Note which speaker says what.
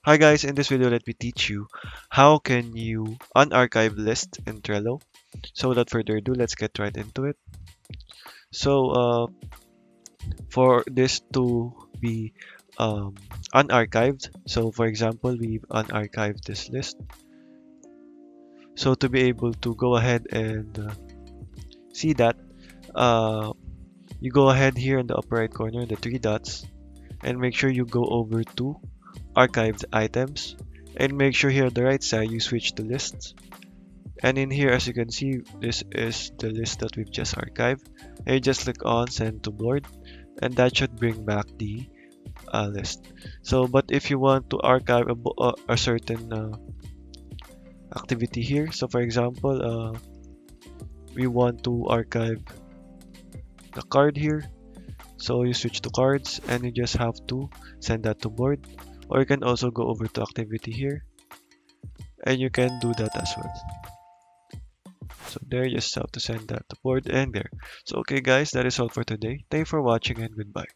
Speaker 1: Hi guys, in this video let me teach you how can you unarchive list in Trello. So without further ado, let's get right into it. So for this to be unarchived, so for example, we unarchived this list. So to be able to go ahead and see that, uh, you go ahead here in the upper right corner, the three dots, and make sure you go over to archived items, and make sure here on the right side you switch to lists. And in here, as you can see, this is the list that we've just archived. And you just click on send to board, and that should bring back the list. So, but if you want to archive a certain activity here, so for example, we want to archive the card here. So you switch to cards, and you just have to send that to board. Or you can also go over to activity here, and you can do that as well. So there, you just have to send that to board and there. So okay guys, that is all for today. Thank you for watching and goodbye.